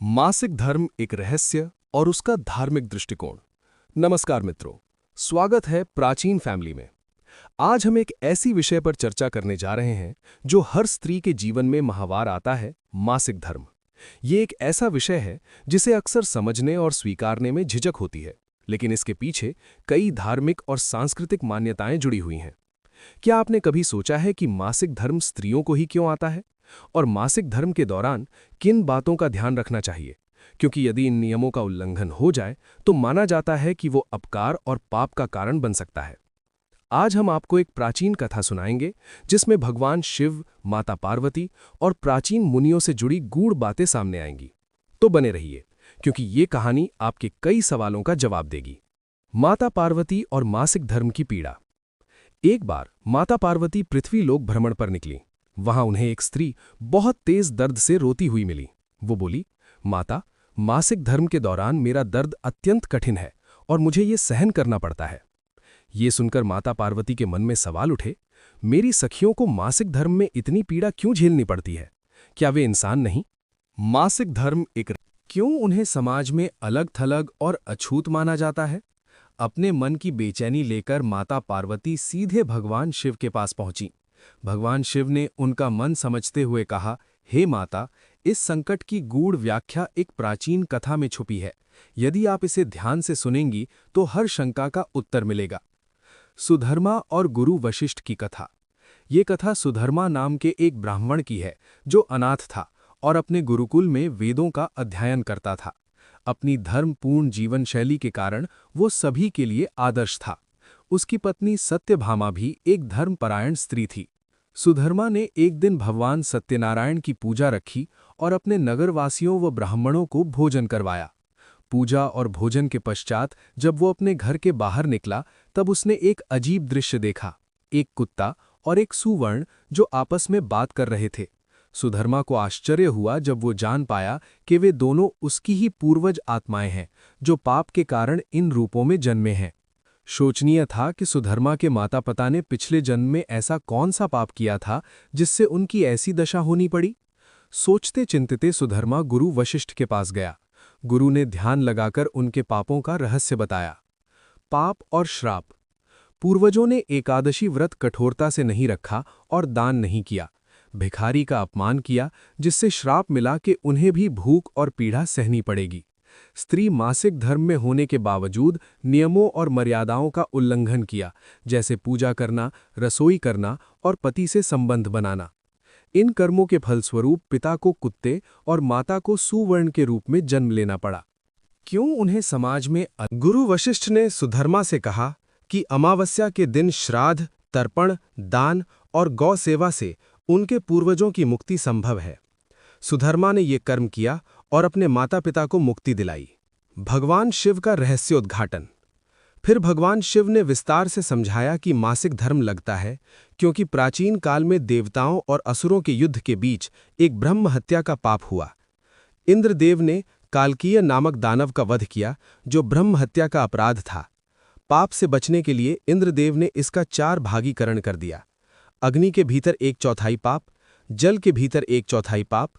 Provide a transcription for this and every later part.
मासिक धर्म एक रहस्य और उसका धार्मिक दृष्टिकोण। नमस्कार मित्रों, स्वागत है प्राचीन फैमिली में। आज हम एक ऐसी विषय पर चर्चा करने जा रहे हैं जो हर स्त्री के जीवन में माहवार आता है, मासिक धर्म। ये एक ऐसा विषय है जिसे अक्सर समझने और स्वीकारने में झिझक होती है, लेकिन इसके पीछे कई धार्मिक और सांस्कृतिक मान्यताएं जुड़ी हुई हैं। क्या आपने कभी सोचा है कि मासिक धर्म स्त्रियों को ही क्यों आता है और मासिक धर्म के दौरान किन बातों का ध्यान रखना चाहिए? क्योंकि यदि इन नियमों का उल्लंघन हो जाए तो माना जाता है कि वो अपकार और पाप का कारण बन सकता है। आज हम आपको एक प्राचीन कथा सुनाएंगे जिसमें भगवान शिव, माता पार्वती और प्राचीन मुनियों से जुड़ी गूढ़ बातें सामने आएंगी। तो बने रहिए, क्योंकि ये कहानी आपके कई सवालों का जवाब देगी। माता पार्वती और मासिक धर्म की पीड़ा। एक बार माता पार्वती पृथ्वी लोक भ्रमण पर निकली। वहां उन्हें एक स्त्री बहुत तेज दर्द से रोती हुई मिली। वो बोली, माता, मासिक धर्म के दौरान मेरा दर्द अत्यंत कठिन है और मुझे ये सहन करना पड़ता है। ये सुनकर माता पार्वती के मन में सवाल उठे, मेरी सखियों को मासिक धर्म में इतनी पीड़ा क्यों झेलनी पड़ती है? क्या वे इंसान नहीं? मासिक धर्म एक क्यों उन्हें समाज में अलग थलग और अछूत माना जाता है? अपने मन की बेचैनी लेकर माता पार्वती सीधे भगवान शिव के पास पहुंची। भगवान शिव ने उनका मन समझते हुए कहा, हे माता, इस संकट की गूढ़ व्याख्या एक प्राचीन कथा में छुपी है। यदि आप इसे ध्यान से सुनेंगी तो हर शंका का उत्तर मिलेगा। सुधर्मा और गुरु वशिष्ठ की कथा। ये कथा सुधर्मा नाम के एक ब्राह्मण की है जो अनाथ था और अपने गुरुकुल में वेदों का अध्ययन करता था। अपनी धर्मपूर्ण जीवन शैली के कारण वो सभी के लिए आदर्श था। उसकी पत्नी सत्यभामा भी एक धर्मपरायण स्त्री थी। सुधर्मा ने एक दिन भगवान सत्यनारायण की पूजा रखी और अपने नगरवासियों व ब्राह्मणों को भोजन करवाया। पूजा और भोजन के पश्चात जब वो अपने घर के बाहर निकला तब उसने एक अजीब दृश्य देखा। एक कुत्ता और एक सुवर्ण जो आपस में बात कर रहे थे। सुधर्मा को आश्चर्य हुआ जब वो जान पाया कि वे दोनों उसकी ही पूर्वज आत्माएं हैं जो पाप के कारण इन रूपों में जन्मे हैं। शोचनीय था कि सुधर्मा के माता पिता ने पिछले जन्म में ऐसा कौन सा पाप किया था जिससे उनकी ऐसी दशा होनी पड़ी। सोचते चिंतते सुधर्मा गुरु वशिष्ठ के पास गया। गुरु ने ध्यान लगाकर उनके पापों का रहस्य बताया। पाप और श्राप। पूर्वजों ने एकादशी व्रत कठोरता से नहीं रखा और दान नहीं किया। भिखारी का अपमान किया जिससे श्राप मिला कि उन्हें भी भूख और पीड़ा सहनी पड़ेगी। स्त्री मासिक धर्म में होने के बावजूद नियमों और मर्यादाओं का उल्लंघन किया, जैसे पूजा करना, रसोई करना और पति से संबंध बनाना। इन कर्मों के फलस्वरूप पिता को कुत्ते और माता को सुवर्ण के रूप में जन्म लेना पड़ा। क्यों उन्हें समाज में गुरु वशिष्ठ ने सुधर्मा से कहा कि अमावस्या के दिन श्राद्ध, तर्पण, दान और गौ सेवा से उनके पूर्वजों की मुक्ति संभव है। सुधर्मा ने ये कर्म किया और अपने माता पिता को मुक्ति दिलाई। भगवान शिव का रहस्योद्घाटन। फिर भगवान शिव ने विस्तार से समझाया कि मासिक धर्म लगता है क्योंकि प्राचीन काल में देवताओं और असुरों के युद्ध के बीच एक ब्रह्म हत्या का पाप हुआ। इंद्रदेव ने कालकीय नामक दानव का वध किया जो ब्रह्म हत्या का अपराध था। पाप से बचने के लिए इंद्रदेव ने इसका 4 भागीकरण कर दिया। अग्नि के भीतर 1/4 पाप, जल के भीतर 1/4 पाप,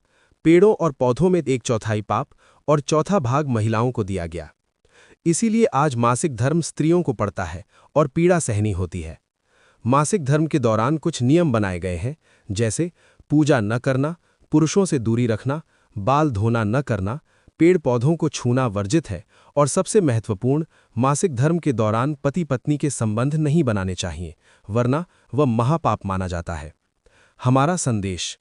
पेड़ों और पौधों में 1/4 पाप और चौथा भाग महिलाओं को दिया गया। इसीलिए आज मासिक धर्म स्त्रियों को पड़ता है और पीड़ा सहनी होती है। मासिक धर्म के दौरान कुछ नियम बनाए गए हैं, जैसे पूजा न करना, पुरुषों से दूरी रखना, बाल धोना न करना, पेड़ पौधों को छूना वर्जित है और सबसे महत्वपूर्ण, मासिक धर्म के दौरान पति पत्नी के संबंध नहीं बनाने चाहिए, वरना वह महापाप माना जाता है। हमारा संदेश।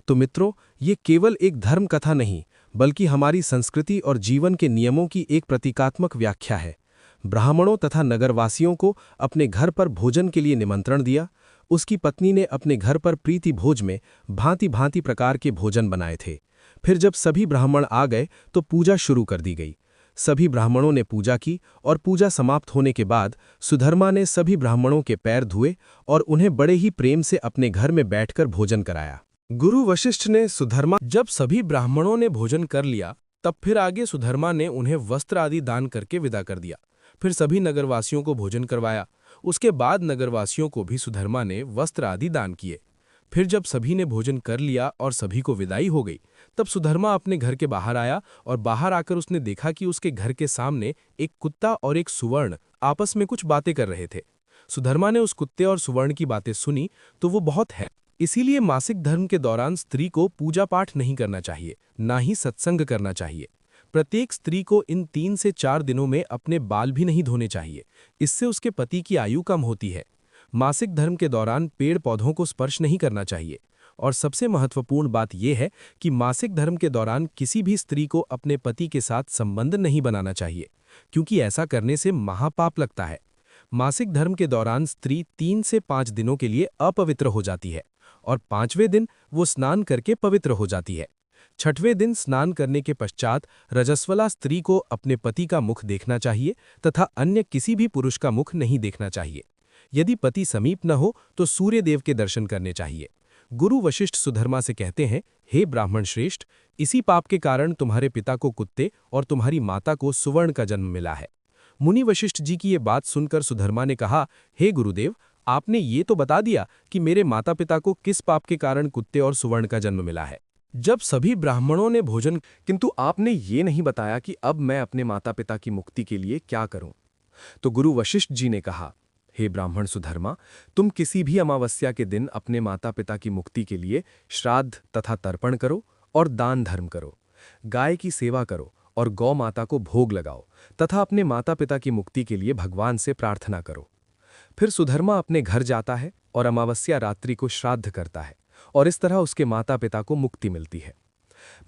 तो मित्रों, ये केवल एक धर्म कथा नहीं बल्कि हमारी संस्कृति और जीवन के नियमों की एक प्रतीकात्मक व्याख्या है। ब्राह्मणों तथा नगरवासियों को अपने घर पर भोजन के लिए निमंत्रण दिया। उसकी पत्नी ने अपने घर पर प्रीति भोज में भांति भांति प्रकार के भोजन बनाए थे। फिर जब सभी ब्राह्मण आ गए तो पूजा शुरू कर दी गई। सभी ब्राह्मणों ने पूजा की और पूजा समाप्त होने के बाद सुधर्मा ने सभी ब्राह्मणों के पैर धुए और उन्हें बड़े ही प्रेम से अपने घर में बैठकर भोजन कराया। गुरु वशिष्ठ ने सुधर्मा जब सभी ब्राह्मणों ने भोजन कर लिया तब फिर आगे सुधर्मा ने उन्हें वस्त्र आदि दान करके विदा कर दिया। फिर सभी नगरवासियों को भोजन करवाया। उसके बाद नगरवासियों को भी सुधर्मा ने वस्त्र आदि दान किए। फिर जब सभी ने भोजन कर लिया और सभी को विदाई हो गई तब सुधर्मा अपने घर के बाहर आया और बाहर आकर उसने देखा कि उसके घर के सामने एक कुत्ता और एक सुवर्ण आपस में कुछ बातें कर रहे थे। सुधर्मा ने उस कुत्ते और सुवर्ण की बातें सुनी तो वो बहुत है। इसीलिए मासिक धर्म के दौरान स्त्री को पूजा पाठ नहीं करना चाहिए, ना ही सत्संग करना चाहिए। प्रत्येक स्त्री को इन 3 से 4 दिनों में अपने बाल भी नहीं धोने चाहिए, इससे उसके पति की आयु कम होती है। मासिक धर्म के दौरान पेड़ पौधों को स्पर्श नहीं करना चाहिए। और सबसे महत्वपूर्ण बात यह है कि मासिक धर्म के दौरान किसी भी स्त्री को अपने पति के साथ संबंध नहीं बनाना चाहिए, क्योंकि ऐसा करने से महापाप लगता है। मासिक धर्म के दौरान स्त्री 3 से 5 दिनों के लिए अपवित्र हो जाती है और 5वें दिन वो स्नान करके पवित्र हो जाती है। 6वें दिन स्नान करने के पश्चात रजस्वला स्त्री को अपने पति का मुख देखना चाहिए तथा अन्य किसी भी पुरुष का मुख नहीं देखना चाहिए। यदि पति समीप न हो तो सूर्य देव के दर्शन करने चाहिए। गुरु वशिष्ठ सुधर्मा से कहते हैं, हे ब्राह्मण श्रेष्ठ, इसी पाप के कारण तुम्हारे पिता को कुत्ते और तुम्हारी माता को सुवर्ण का जन्म मिला है। मुनि वशिष्ठ जी की ये बात सुनकर सुधर्मा ने कहा, हे गुरुदेव, आपने ये तो बता दिया कि मेरे माता पिता को किस पाप के कारण कुत्ते और सुवर्ण का जन्म मिला है। जब सभी ब्राह्मणों ने भोजन, किंतु आपने ये नहीं बताया कि अब मैं अपने माता पिता की मुक्ति के लिए क्या करूं। तो गुरु वशिष्ठ जी ने कहा, हे ब्राह्मण सुधर्मा, तुम किसी भी अमावस्या के दिन अपने माता पिता की मुक्ति के लिए श्राद्ध तथा तर्पण करो और दान धर्म करो, गाय की सेवा करो और गौ माता को भोग लगाओ तथा अपने माता पिता की मुक्ति के लिए भगवान से प्रार्थना करो। फिर सुधर्मा अपने घर जाता है और अमावस्या रात्रि को श्राद्ध करता है और इस तरह उसके माता पिता को मुक्ति मिलती है।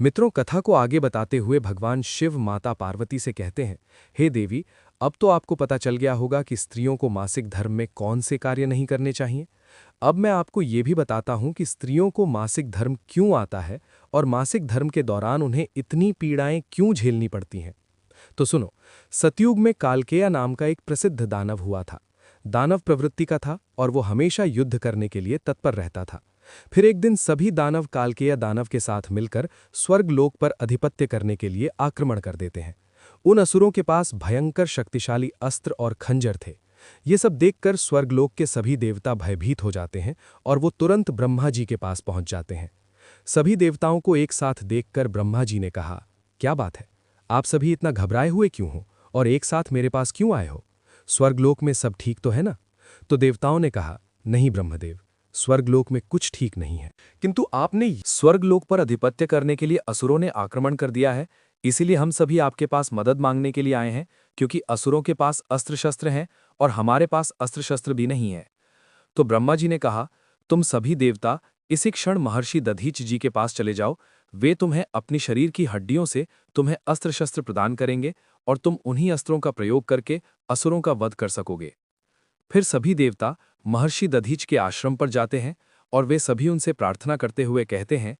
मित्रों, कथा को आगे बताते हुए भगवान शिव माता पार्वती से कहते हैं, हे देवी, अब तो आपको पता चल गया होगा कि स्त्रियों को मासिक धर्म में कौन से कार्य नहीं करने चाहिए। अब मैं आपको ये भी बताता हूं कि स्त्रियों को मासिक धर्म क्यों आता है और मासिक धर्म के दौरान उन्हें इतनी पीड़ाएं क्यों झेलनी पड़ती हैं। तो सुनो, सतयुग में कालकेय नाम का एक प्रसिद्ध दानव हुआ था। दानव प्रवृत्ति का था और वो हमेशा युद्ध करने के लिए तत्पर रहता था। फिर एक दिन सभी दानव कालकेय दानव के साथ मिलकर स्वर्गलोक पर अधिपत्य करने के लिए आक्रमण कर देते हैं। उन असुरों के पास भयंकर शक्तिशाली अस्त्र और खंजर थे। ये सब देखकर स्वर्गलोक के सभी देवता भयभीत हो जाते हैं और वो तुरंत ब्रह्मा जी के पास पहुंच जाते हैं। सभी देवताओं को एक साथ देखकर ब्रह्मा जी ने कहा, क्या बात है, आप सभी इतना घबराए हुए क्यों हो और एक साथ मेरे पास क्यों आए हो? स्वर्गलोक में सब ठीक तो है ना? तो देवताओं ने कहा, नहीं ब्रह्मदेव, स्वर्गलोक में कुछ ठीक नहीं है, किंतु आपने स्वर्गलोक पर अधिपत्य करने के लिए असुरों ने आक्रमण कर दिया है, इसीलिए हम सभी आपके पास मदद मांगने के लिए आए हैं, क्योंकि असुरों के पास अस्त्र शस्त्र हैं और हमारे पास अस्त्र शस्त्र भी नहीं है। तो ब्रह्मा जी ने कहा, तुम सभी देवता इसी क्षण महर्षि दधीच जी के पास चले जाओ, वे तुम्हें अपनी शरीर की हड्डियों से तुम्हें अस्त्र शस्त्र प्रदान करेंगे और तुम उन्हीं अस्त्रों का प्रयोग करके असुरों का वध कर सकोगे। फिर सभी देवता महर्षि दधीच के आश्रम पर जाते हैं और वे सभी उनसे प्रार्थना करते हुए कहते हैं,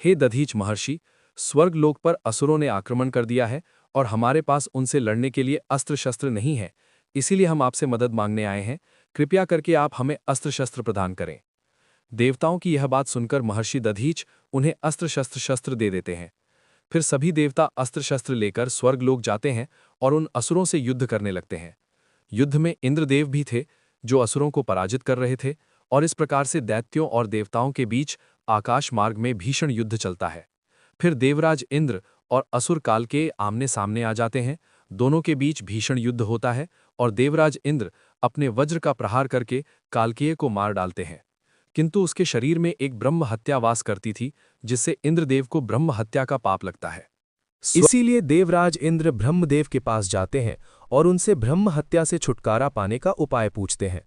हे दधीच महर्षि, स्वर्गलोक पर असुरों ने आक्रमण कर दिया है और हमारे पास उनसे लड़ने के लिए अस्त्र शस्त्र नहीं है, इसीलिए हम आपसे मदद मांगने आए हैं, कृपया करके आप हमें अस्त्र शस्त्र प्रदान करें। देवताओं की यह बात सुनकर महर्षि दधीच उन्हें अस्त्र शस्त्र दे देते हैं। फिर सभी देवता अस्त्र शस्त्र लेकर स्वर्गलोक जाते हैं और उन असुरों से युद्ध करने लगते हैं। युद्ध में इंद्रदेव भी थे, जो असुरों को पराजित कर रहे थे, और इस प्रकार से दैत्यों और देवताओं के बीच आकाश मार्ग में भीषण युद्ध चलता है। फिर देवराज इंद्र और असुर काल के आमने सामने आ जाते हैं, दोनों के बीच भीषण युद्ध होता है और देवराज इंद्र अपने वज्र का प्रहार करके कालकेय को मार डालते हैं, किंतु उसके शरीर में एक ब्रह्म हत्या वास करती थी, जिससे इंद्रदेव को ब्रह्म हत्या का पाप लगता है। इसीलिए देवराज इंद्र ब्रह्मदेव के पास जाते हैं और उनसे ब्रह्म हत्या से छुटकारा पाने का उपाय पूछते हैं।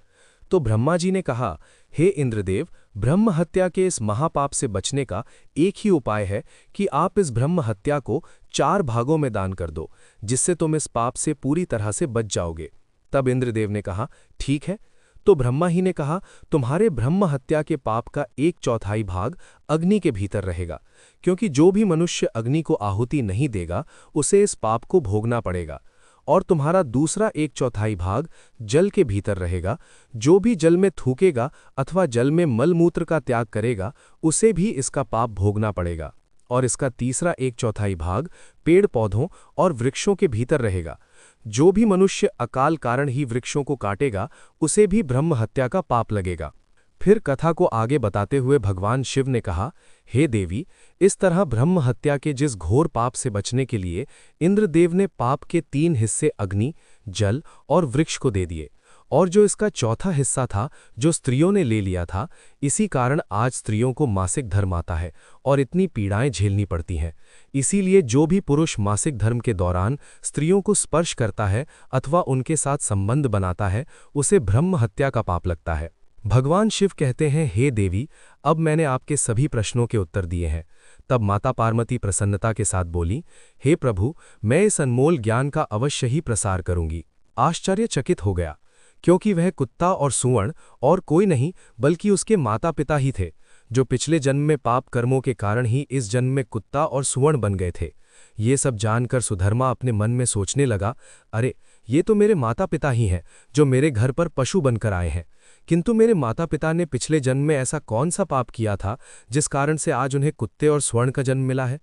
तो ब्रह्मा जी ने कहा, हे इंद्रदेव, ब्रह्म हत्या के इस महापाप से बचने का एक ही उपाय है कि आप इस ब्रह्म हत्या को 4 भागों में दान कर दो, जिससे तुम इस पाप से पूरी तरह से बच जाओगे। तब इंद्रदेव ने कहा, ठीक है। तो ब्रह्मा ही ने कहा, तुम्हारे ब्रह्म हत्या के पाप का 1/4 भाग अग्नि के भीतर रहेगा, क्योंकि जो भी मनुष्य अग्नि को आहुति नहीं देगा उसे इस पाप को भोगना पड़ेगा। और तुम्हारा दूसरा 1/4 भाग जल के भीतर रहेगा, जो भी जल में थूकेगा अथवा जल में मलमूत्र का त्याग करेगा उसे भी इसका पाप भोगना पड़ेगा। और इसका तीसरा 1/4 भाग पेड़ पौधों और वृक्षों के भीतर रहेगा, जो भी मनुष्य अकाल कारण ही वृक्षों को काटेगा उसे भी ब्रह्म हत्या का पाप लगेगा। फिर कथा को आगे बताते हुए भगवान शिव ने कहा, हे देवी, इस तरह ब्रह्म हत्या के जिस घोर पाप से बचने के लिए इंद्रदेव ने पाप के 3 हिस्से अग्नि, जल और वृक्ष को दे दिए, और जो इसका चौथा हिस्सा था जो स्त्रियों ने ले लिया था, इसी कारण आज स्त्रियों को मासिक धर्म आता है और इतनी पीड़ाएं झेलनी पड़ती हैं। इसीलिए जो भी पुरुष मासिक धर्म के दौरान स्त्रियों को स्पर्श करता है अथवा उनके साथ संबंध बनाता है, उसे ब्रह्म हत्या का पाप लगता है। भगवान शिव कहते हैं, हे देवी, अब मैंने आपके सभी प्रश्नों के उत्तर दिए हैं। तब माता पार्वती प्रसन्नता के साथ बोली, हे प्रभु, मैं इस अनमोल ज्ञान का अवश्य ही प्रसार करूंगी। आश्चर्यचकित हो गया, क्योंकि वह कुत्ता और सूअर और कोई नहीं बल्कि उसके माता पिता ही थे, जो पिछले जन्म में पाप कर्मों के कारण ही इस जन्म में कुत्ता और सूअर बन गए थे। ये सब जानकर सुधर्मा अपने मन में सोचने लगा, अरे, ये तो मेरे माता पिता ही हैं जो मेरे घर पर पशु बनकर आए हैं। किंतु मेरे माता पिता ने पिछले जन्म में ऐसा कौन सा पाप किया था जिस कारण से आज उन्हें कुत्ते और स्वर्ण का जन्म मिला है।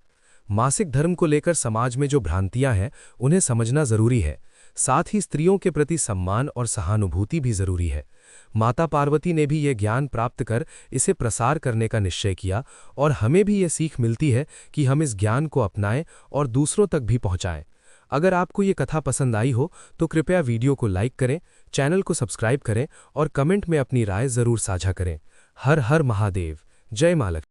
मासिक धर्म को लेकर समाज में जो भ्रांतियां हैं उन्हें समझना जरूरी है। साथ ही स्त्रियों के प्रति सम्मान और सहानुभूति भी जरूरी है। माता पार्वती ने भी ये ज्ञान प्राप्त कर इसे प्रसार करने का निश्चय किया, और हमें भी ये सीख मिलती है कि हम इस ज्ञान को अपनाएं और दूसरों तक भी पहुंचाएं। अगर आपको ये कथा पसंद आई हो तो कृपया वीडियो को लाइक करें, चैनल को सब्सक्राइब करें और कमेंट में अपनी राय जरूर साझा करें। हर हर महादेव। जय मां लक्ष्मी।